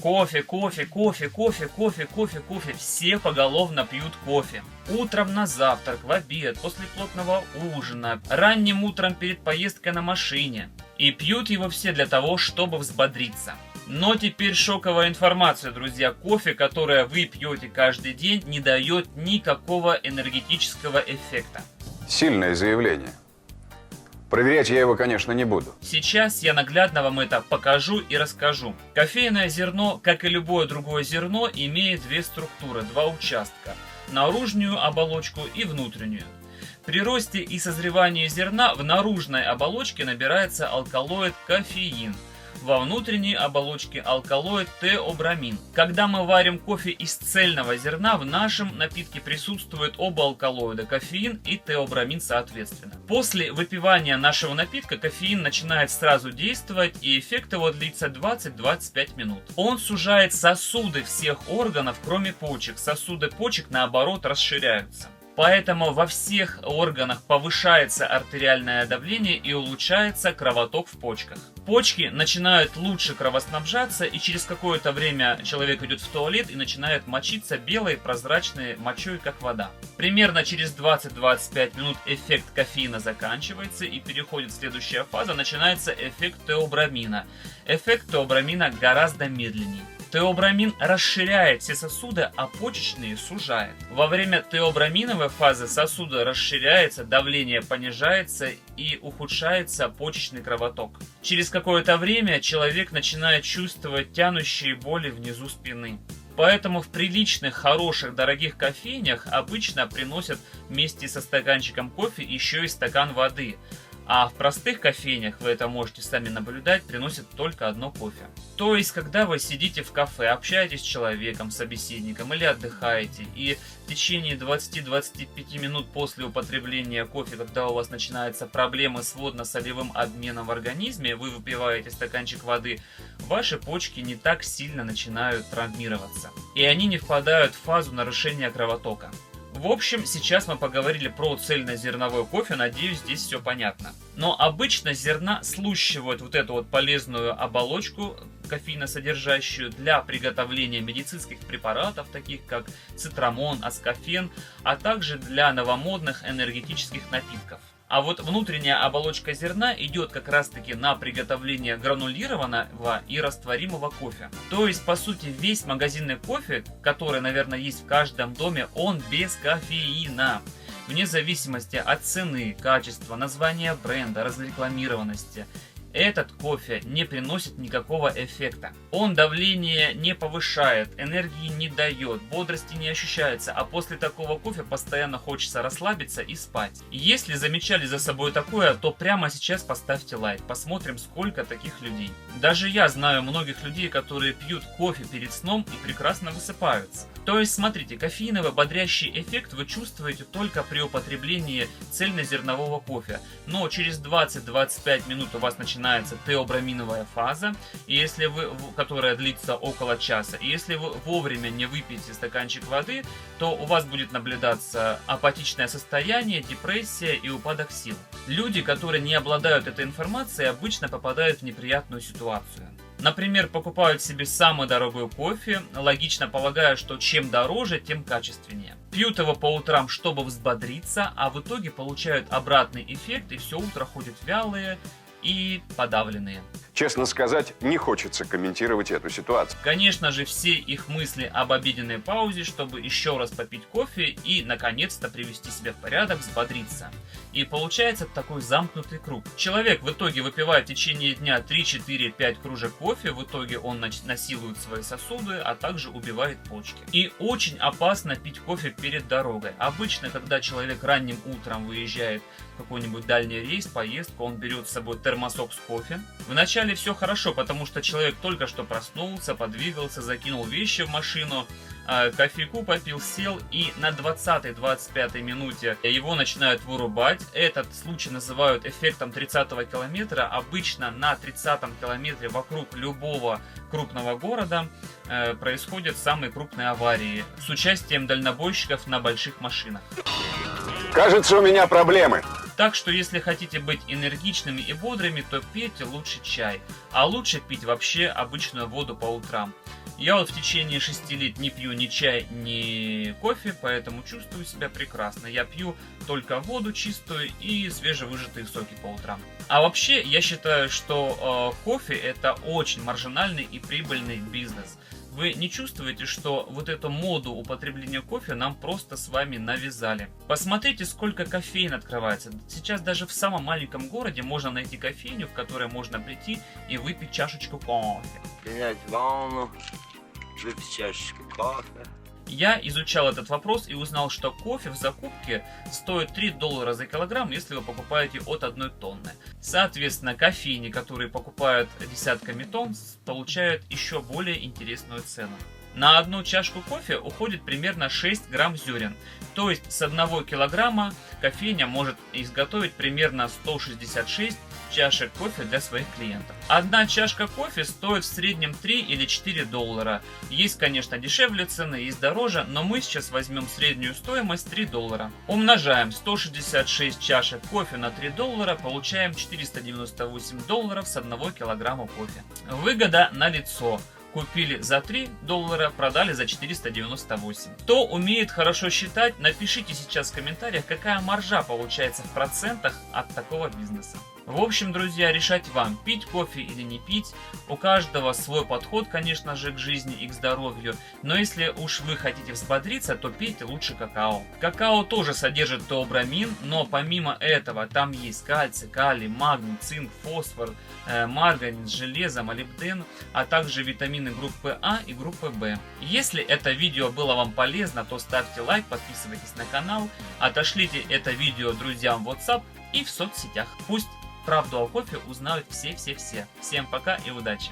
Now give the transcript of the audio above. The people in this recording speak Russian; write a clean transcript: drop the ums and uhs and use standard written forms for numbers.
Кофе, кофе, кофе, кофе, кофе, кофе, кофе. Все поголовно пьют кофе. Утром на завтрак, в обед, после плотного ужина, ранним утром перед поездкой на машине. И пьют его все для того, чтобы взбодриться. Но теперь шоковая информация, друзья. Кофе, которое вы пьете каждый день, не дает никакого энергетического эффекта. Сильное заявление. Проверять я его, конечно, не буду. Сейчас я наглядно вам это покажу и расскажу. Кофейное зерно, как и любое другое зерно, имеет две структуры, два участка. Наружную оболочку и внутреннюю. При росте и созревании зерна в наружной оболочке набирается алкалоид кофеин. Во внутренней оболочке алкалоид теобрамин. Когда мы варим кофе из цельного зерна, в нашем напитке присутствуют оба алкалоида, кофеин и теобрамин соответственно. После выпивания нашего напитка кофеин начинает сразу действовать, и эффект его длится 20-25 минут. Он сужает сосуды всех органов, кроме почек. Сосуды почек, наоборот, расширяются. Поэтому во всех органах повышается артериальное давление и улучшается кровоток в почках. Почки начинают лучше кровоснабжаться, и через какое-то время человек идет в туалет и начинает мочиться белой, прозрачной мочой, как вода. Примерно через 20-25 минут эффект кофеина заканчивается и переходит в следующая фаза, начинается эффект теобрамина. Эффект теобрамина гораздо медленнее. Теобрамин расширяет все сосуды, а почечные сужает. Во время теобраминовой фазы сосуды расширяются, давление понижается и ухудшается почечный кровоток. Через какое-то время человек начинает чувствовать тянущие боли внизу спины. Поэтому в приличных, хороших, дорогих кофейнях обычно приносят вместе со стаканчиком кофе еще и стакан воды. А в простых кофейнях, вы это можете сами наблюдать, приносят только одно кофе. То есть, когда вы сидите в кафе, общаетесь с человеком, собеседником или отдыхаете, и в течение 20-25 минут после употребления кофе, когда у вас начинаются проблемы с водно-солевым обменом в организме, вы выпиваете стаканчик воды, ваши почки не так сильно начинают травмироваться. И они не впадают в фазу нарушения кровотока. В общем, сейчас мы поговорили про цельнозерновой кофе, надеюсь, здесь все понятно. Но обычно зерна слущивают вот эту вот полезную оболочку, кофеиносодержащую, для приготовления медицинских препаратов, таких как цитрамон, аскофен, а также для новомодных энергетических напитков. А вот внутренняя оболочка зерна идет как раз таки на приготовление гранулированного и растворимого кофе. То есть, по сути, весь магазинный кофе, который, наверное, есть в каждом доме, он без кофеина. Вне зависимости от цены, качества, названия бренда, разрекламированности. Этот кофе не приносит никакого эффекта. Он давление не повышает, энергии не дает, бодрости не ощущается, а после такого кофе постоянно хочется расслабиться и спать. Если замечали за собой такое, то прямо сейчас поставьте лайк, посмотрим, сколько таких людей. Даже я знаю многих людей, которые пьют кофе перед сном и прекрасно высыпаются. То есть, смотрите, кофеиновый бодрящий эффект вы чувствуете только при употреблении цельнозернового кофе. Но через 20-25 минут у вас начинается теобраминовая фаза, и если которая длится около часа. И если вы вовремя не выпьете стаканчик воды, то у вас будет наблюдаться апатичное состояние, депрессия и упадок сил. Люди, которые не обладают этой информацией, обычно попадают в неприятную ситуацию. Например, покупают себе самый дорогой кофе, логично полагая, что чем дороже, тем качественнее. Пьют его по утрам, чтобы взбодриться, а в итоге получают обратный эффект и все утро ходят вялые и подавленные. Честно сказать, не хочется комментировать эту ситуацию. Конечно же, все их мысли об обеденной паузе, чтобы еще раз попить кофе и, наконец-то, привести себя в порядок, взбодриться. И получается такой замкнутый круг. Человек в итоге выпивает в течение дня 3-4-5 кружек кофе, в итоге он насилует свои сосуды, а также убивает почки. И очень опасно пить кофе перед дорогой. Обычно, когда человек ранним утром выезжает в какой-нибудь дальний рейс, поездку, он берет с собой термосок с кофе. Вначале все хорошо, потому что человек только что проснулся, подвигался, закинул вещи в машину, кофейку попил, сел, и на 20-25 минуте его начинают вырубать. Этот случай называют эффектом 30-го километра. Обычно на 30-м километре вокруг любого крупного города происходят самые крупные аварии с участием дальнобойщиков на больших машинах. Кажется, у меня проблемы. Так что, если хотите быть энергичными и бодрыми, то пейте лучше чай. А лучше пить вообще обычную воду по утрам. Я вот в течение 6 лет не пью ни чай, ни кофе, поэтому чувствую себя прекрасно. Я пью только воду чистую и свежевыжатые соки по утрам. А вообще, я считаю, что кофе это очень маржинальный и прибыльный бизнес. Вы не чувствуете, что вот эту моду употребления кофе нам просто с вами навязали? Посмотрите, сколько кофеин открывается. Сейчас даже в самом маленьком городе можно найти кофейню, в которой можно прийти и выпить чашечку кофе. Принять ванну, выпить чашечку кофе. Я изучал этот вопрос и узнал, что кофе в закупке стоит $3 за килограмм, если вы покупаете от 1 тонны. Соответственно, кофейни, которые покупают десятками тонн, получают еще более интересную цену. На одну чашку кофе уходит примерно 6 грамм зерен. То есть с 1 килограмма кофейня может изготовить примерно 166 чашек кофе для своих клиентов. Одна чашка кофе стоит в среднем 3 или 4 доллара. Есть, конечно, дешевле цены, есть дороже, но мы сейчас возьмем среднюю стоимость $3. Умножаем 166 чашек кофе на $3, получаем $498 с 1 килограмма кофе. Выгода налицо. Купили за $3, продали за 498. Кто умеет хорошо считать, напишите сейчас в комментариях, какая маржа получается в процентах от такого бизнеса. В общем, друзья, решать вам, пить кофе или не пить. У каждого свой подход, конечно же, к жизни и к здоровью. Но если уж вы хотите взбодриться, то пейте лучше какао. Какао тоже содержит теобрамин, но помимо этого там есть кальций, калий, магний, цинк, фосфор, марганец, железо, молибден, а также витамины группы А и группы В. Если это видео было вам полезно, то ставьте лайк, подписывайтесь на канал, отошлите это видео друзьям в WhatsApp и в соцсетях. Пусть правду о кофе узнают все. Всем пока и удачи!